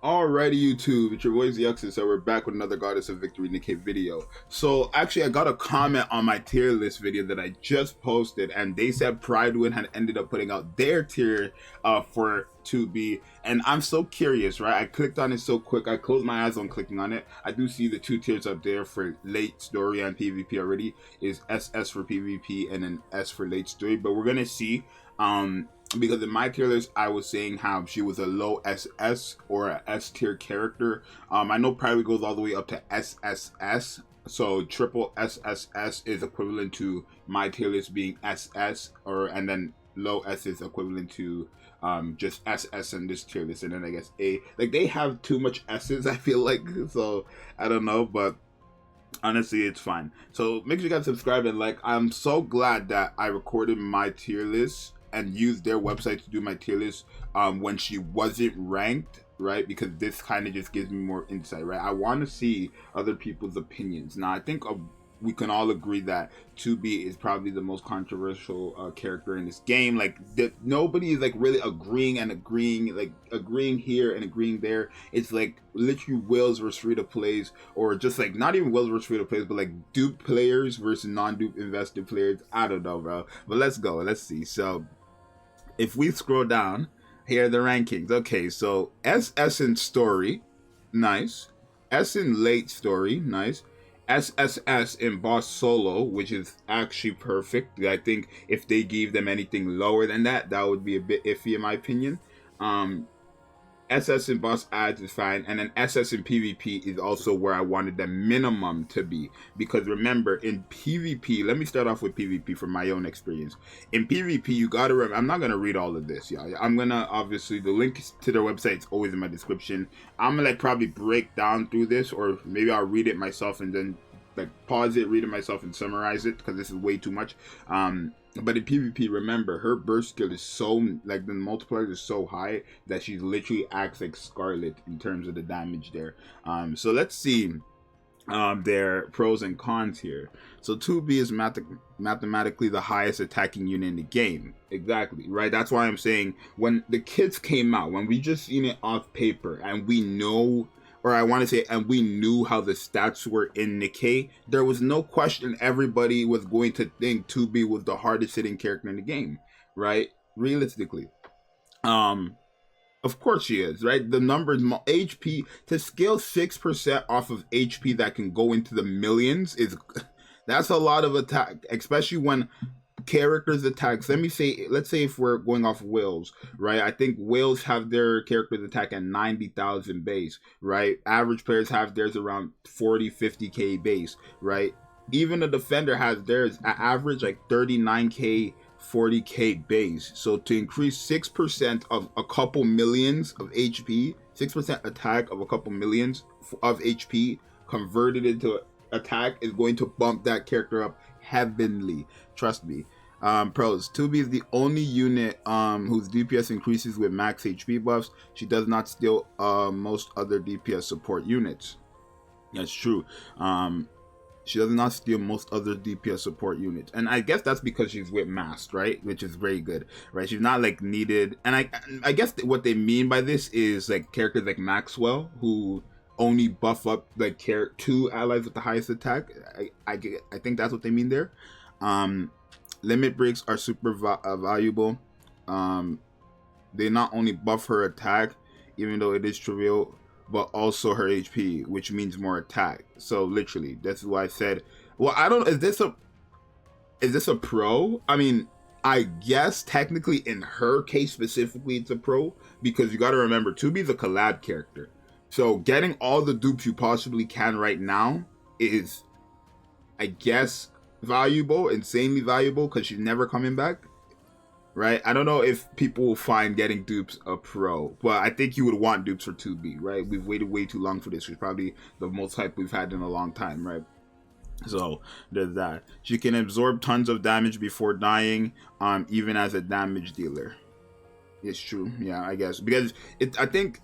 Alrighty, YouTube, it's your boy Zxous, so we're back with another Goddess of Victory Nikke video. So actually I got a comment on my tier list video that I just posted, and they said Pridewin had ended up putting out their tier for 2B, and I'm so curious, right? I clicked on it so quick, I closed my eyes on clicking on it. I do see the two tiers up there for late story and PvP already, is SS for PvP and then S for late story, but we're gonna see because in my tier list, I was saying how she was a low SS or a S tier character. I know Private goes all the way up to SSS, so triple SSS is equivalent to my tier list being SS, and then low S is equivalent to just SS in this tier list, and then I guess A. Like, they have too much S's, I feel like, so I don't know, but honestly, it's fine. So make sure you guys subscribe and like. I'm so glad that I recorded my tier list and used their website to do my tier list when she wasn't ranked, right? Because this kind of just gives me more insight, right? I want to see other people's opinions. Now, I think we can all agree that 2B is probably the most controversial character in this game. Like, nobody is like really agreeing here and agreeing there. It's like literally Wills versus free-to-plays, or just like not even Wills versus free-to-plays, but like dupe players versus non-dupe invested players. I don't know, bro. But let's go. Let's see. So if we scroll down, here are the rankings. Okay, so SS in story, nice. S in late story, nice. SSS in boss solo, which is actually perfect. I think if they gave them anything lower than that, that would be a bit iffy in my opinion. SS in boss ads is fine, and then SS in PvP is also where I wanted the minimum to be, because remember, in PvP, let me start off with PvP from my own experience. In PvP, you gotta remember, I'm not gonna read all of this, y'all. I'm gonna, obviously, the link to their website is always in my description. I'm gonna like probably break down through this, or maybe I'll read it myself and then like pause it, read it myself, and summarize it, because this is way too much. But in PvP, remember, her burst skill is so, like, the multiplier is so high that she literally acts like Scarlet in terms of the damage there. So let's see their pros and cons here. So 2B is mathematically the highest attacking unit in the game. Exactly, right? That's why I'm saying, when the kits came out, when we just seen it off paper, and we know, or I want to say, and we knew how the stats were in Nikke, there was no question everybody was going to think 2B was the hardest hitting character in the game, right? Realistically. Of course she is, right? The numbers, HP, to scale 6% off of HP that can go into the millions is, that's a lot of attack, especially when characters attacks. Let's say if we're going off Wills, right? I think Wills have their characters attack at 90,000 base, right? Average players have theirs around 40-50k base, right? Even a defender has theirs at average like 39k 40k base. So to increase 6% of a couple millions of HP, 6% attack of a couple millions of HP converted into attack is going to bump that character up heavenly, trust me. Pros: 2B is the only unit whose DPS increases with max HP buffs. She does not steal most other DPS support units. That's true. She does not steal most other DPS support units, and I guess that's because she's with masked, right? Which is very good, right? She's not like needed, and I guess what they mean by this is like characters like Maxwell, who only buff up like two allies with the highest attack. I think that's what they mean there. Limit breaks are super valuable. They not only buff her attack, even though it is trivial, but also her HP, which means more attack. So literally, that's why I said, well, I don't, is this a pro? I mean, I guess technically in her case specifically it's a pro, because you got to remember 2B is a collab character. So getting all the dupes you possibly can right now is, I guess, valuable, insanely valuable, because she's never coming back, right? I don't know if people will find getting dupes a pro, but I think you would want dupes for 2B, right? We've waited way too long for this. She's probably the most hype we've had in a long time, right? So there's that. She can absorb tons of damage before dying, even as a damage dealer. It's true, yeah, I guess, because I think.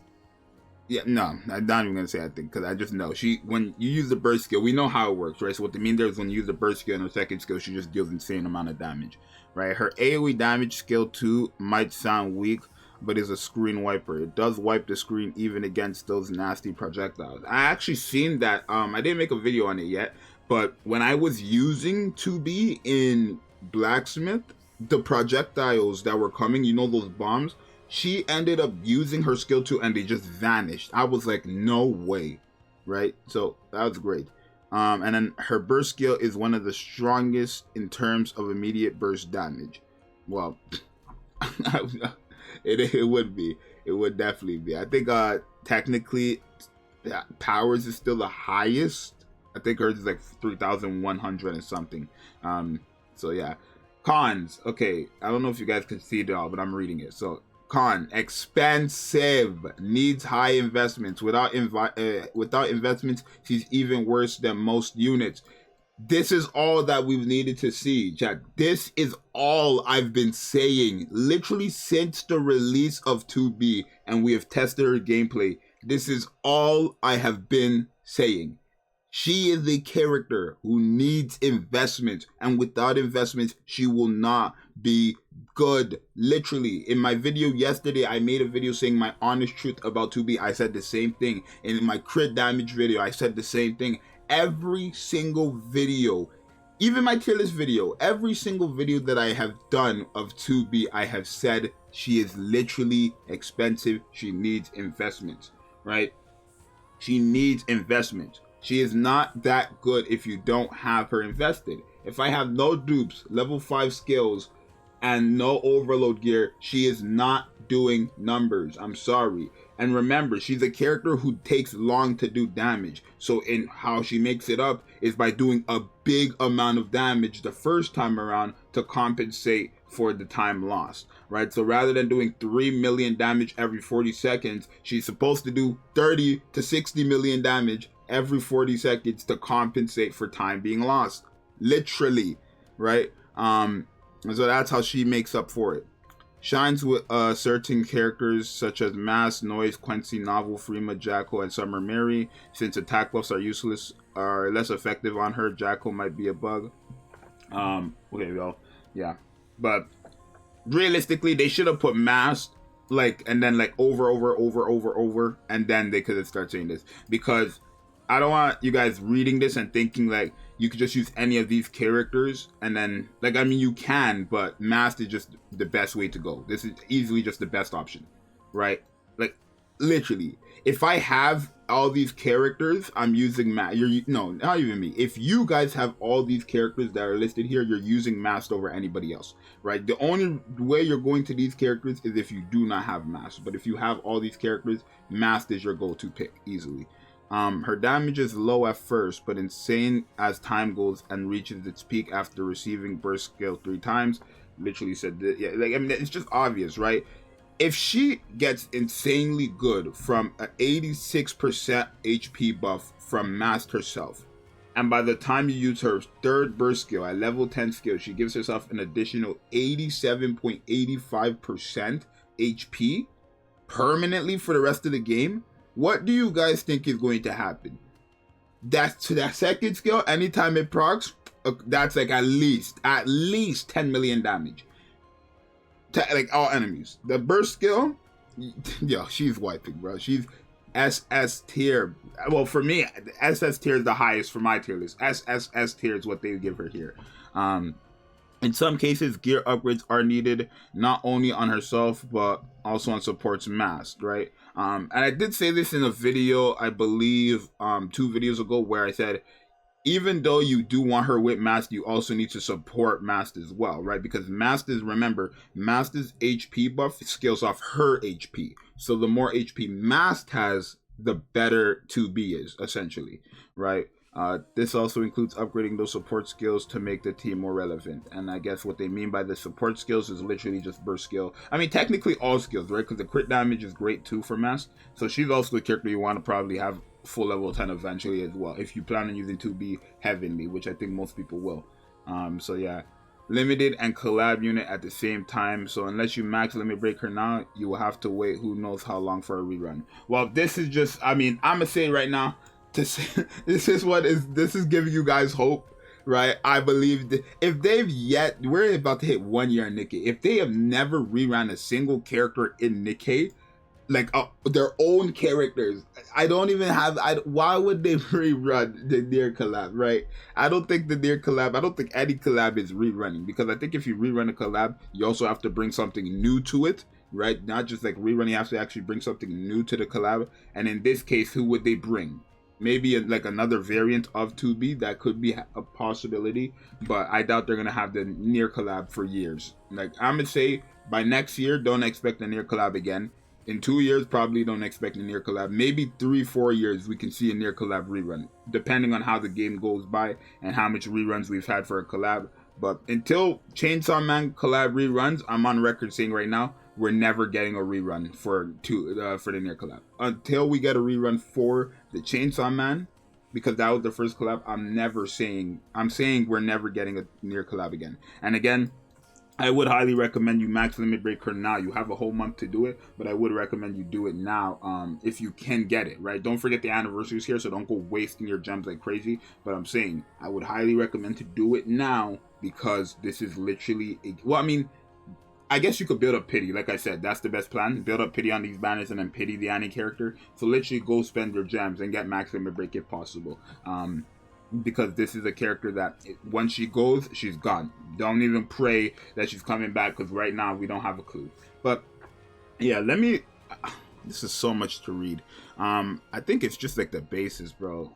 Yeah, no, I'm not even gonna say I think, because I just know when you use the burst skill, we know how it works, right? So what they mean there is when you use the burst skill and her second skill, she just deals insane amount of damage, right? Her AoE damage skill 2 might sound weak, but is a screen wiper. It does wipe the screen even against those nasty projectiles. I actually seen that. I didn't make a video on it yet, but when I was using 2B in Blacksmith, the projectiles that were coming, you know, those bombs, she ended up using her skill 2 and they just vanished. I was like, no way, right? So that was great. And then her burst skill is one of the strongest in terms of immediate burst damage. Well, it would be. It would definitely be. I think technically Powers is still the highest. I think hers is like 3,100 and something. So yeah. Cons. Okay, I don't know if you guys can see it all, but I'm reading it. So con, expensive, needs high investments. Without investments, she's even worse than most units. This is all that we've needed to see, chat. This is all I've been saying literally since the release of 2B, and we have tested her gameplay. This is all I have been saying. She is a character who needs investment, and without investments, she will not be good. Literally, in my video yesterday, I made a video saying my honest truth about 2B. I said the same thing. And in my crit damage video, I said the same thing. Every single video, even my tier list video, every single video that I have done of 2B, I have said she is literally expensive. She needs investment, right? She needs investment. She is not that good if you don't have her invested. If I have no dupes, level 5 skills, and no overload gear, she is not doing numbers. I'm sorry. And remember, she's a character who takes long to do damage. So in how she makes it up is by doing a big amount of damage the first time around to compensate for the time lost, right? So rather than doing 3 million damage every 40 seconds, she's supposed to do 30 to 60 million damage every 40 seconds to compensate for time being lost. Literally, right? So that's how she makes up for it. Shines with certain characters such as Mass, Noise, Quincy, Novel, Freema, Jacko, and Summer Mary. Since attack buffs are useless, are less effective on her, Jacko might be a bug. Okay, well, yeah. But realistically, they should have put Mass, like, and then like over, and then they could have started saying this. Because I don't want you guys reading this and thinking like you could just use any of these characters and then, like, I mean, you can, but Masked is just the best way to go. This is easily just the best option, right? Like, literally, if I have all these characters, I'm using Masked. No, not even me. If you guys have all these characters that are listed here, you're using Masked over anybody else, right? The only way you're going to these characters is if you do not have Masked. But if you have all these characters, Masked is your go-to pick, easily. Her damage is low at first, but insane as time goes and reaches its peak after receiving burst skill 3 times. Literally said that, yeah, like, I mean, it's just obvious, right? If she gets insanely good from an 86% HP buff from Masked herself, and by the time you use her 3rd burst skill at level 10 skill, she gives herself an additional 87.85% HP permanently for the rest of the game, what do you guys think is going to happen? That's to that 2nd skill, anytime it procs, that's like at least 10 million damage to like all enemies. The burst skill, yo, she's wiping, bro. She's SS tier. Well, for me, SS tier is the highest for my tier list. SSS tier is what they give her here. In some cases, gear upgrades are needed, not only on herself, but also on support's Masked, right? And I did say this in a video, I believe 2 videos ago, where I said, even though you do want her with Masked, you also need to support Masked as well, right? Because Masked is, remember, Masked's HP buff scales off her HP. So the more HP Masked has, the better 2B is, essentially, right? This also includes upgrading those support skills to make the team more relevant. And I guess what they mean by the support skills is literally just burst skill. I mean, technically all skills, right? Because the crit damage is great too for Masked. So she's also a character you want to probably have full level 10 eventually as well, if you plan on using 2B heavenly, which I think most people will. So yeah, limited and collab unit at the same time. So unless you max limit break her now, you will have to wait who knows how long for a rerun. Well, this is just, I mean, I'm gonna say right now, this is giving you guys hope, right? I believe that if they've yet, we're about to hit 1 year in Nikke. If they have never reran a single character in Nikke, like their own characters, I don't even have. Why would they rerun the NIER collab, right? I don't think the NIER collab. I don't think any collab is rerunning, because I think if you rerun a collab, you also have to bring something new to it, right? Not just like rerun. You have to actually bring something new to the collab. And in this case, who would they bring? Maybe like another variant of 2B. That could be a possibility, but I doubt they're gonna have the NIER collab for years. Like, I'm gonna say by next year, don't expect a NIER collab again. In 2 years, probably don't expect a NIER collab. Maybe 3-4 years, we can see a NIER collab rerun, depending on how the game goes by and how much reruns we've had for a collab. But until Chainsaw Man collab reruns, I'm on record saying right now, we're never getting a rerun for the NIER collab. Until we get a rerun for the Chainsaw Man, because that was the first collab, I'm saying we're never getting a NIER collab again. And again, I would highly recommend you max limit break her now. You have a whole month to do it, but I would recommend you do it now if you can get it, right? Don't forget the anniversaries here, so don't go wasting your gems like crazy. But I'm saying I would highly recommend to do it now, because this is literally well, I mean, I guess you could build up pity. Like I said, that's the best plan. Build up pity on these banners and then pity the Annie character. So literally go spend your gems and get max limit break if possible. Because this is a character that once she goes, she's gone. Don't even pray that she's coming back, because right now we don't have a clue. But yeah, this is so much to read. I think it's just like the basis, bro.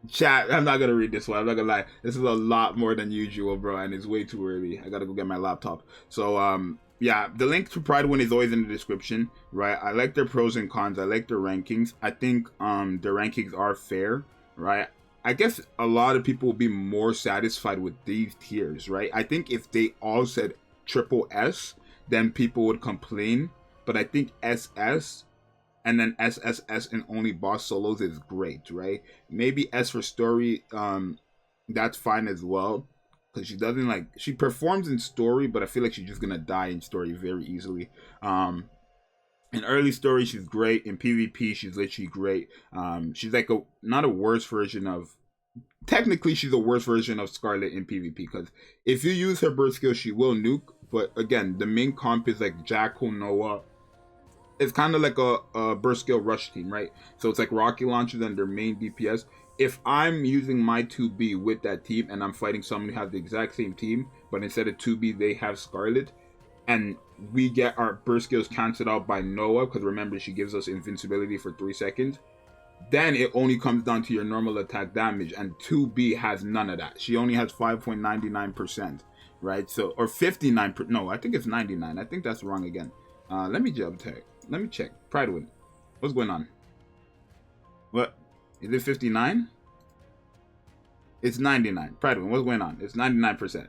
Chat, I'm not gonna read this one. I'm not gonna lie. This is a lot more than usual, bro, and it's way too early. I gotta go get my laptop. So yeah, the link to Pride Win is always in the description, right? I like their pros and cons. I like their rankings. I think their rankings are fair, right? I guess a lot of people will be more satisfied with these tiers, right? I think if they all said triple S, then people would complain. But I think SS and then SSS and only boss solos is great, right? Maybe S for story, that's fine as well. Because she performs in story, but I feel like she's just gonna die in story very easily. In early story, she's great. In PvP, she's literally great. She's like not a worse version of. Technically, she's a worse version of Scarlet in PvP, because if you use her burst skill, she will nuke. But again, the main comp is like Jackal, Noah. It's kind of like a burst skill rush team, right? So it's like rocket launchers and their main DPS. If I'm using my 2B with that team and I'm fighting someone who has the exact same team, but instead of 2B they have Scarlet, and we get our burst skills cancelled out by Noah, because remember she gives us invincibility for 3 seconds, then it only comes down to your normal attack damage, and 2B has none of that. She only has 5.99%, right? So, or 59%, no, I think it's 99. I think that's wrong again. Let me check. Pride Win. What's going on? What? Is it 59? It's 99. Pride Win. What's going on? It's 99%.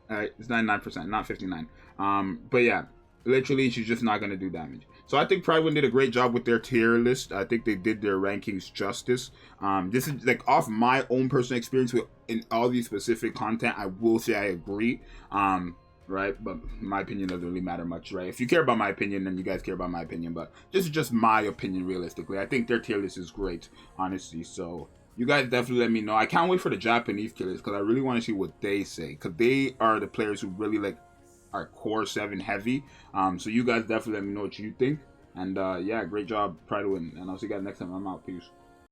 Alright, it's 99%, not 59. But yeah, literally she's just not gonna do damage. So I think Pride Win did a great job with their tier list. I think they did their rankings justice. This is like off my own personal experience with in all these specific content. I will say I agree. Right, but my opinion doesn't really matter much, right? If you care about my opinion, then you guys care about my opinion, but this is just my opinion realistically. I think their tier list is great, honestly, so you guys definitely let me know. I can't wait for the Japanese tier list, because I really want to see what they say, because they are the players who really like are core 7 heavy. So you guys definitely let me know what you think, and yeah, great job, Pride Win, and I'll see you guys next time. I'm out, peace.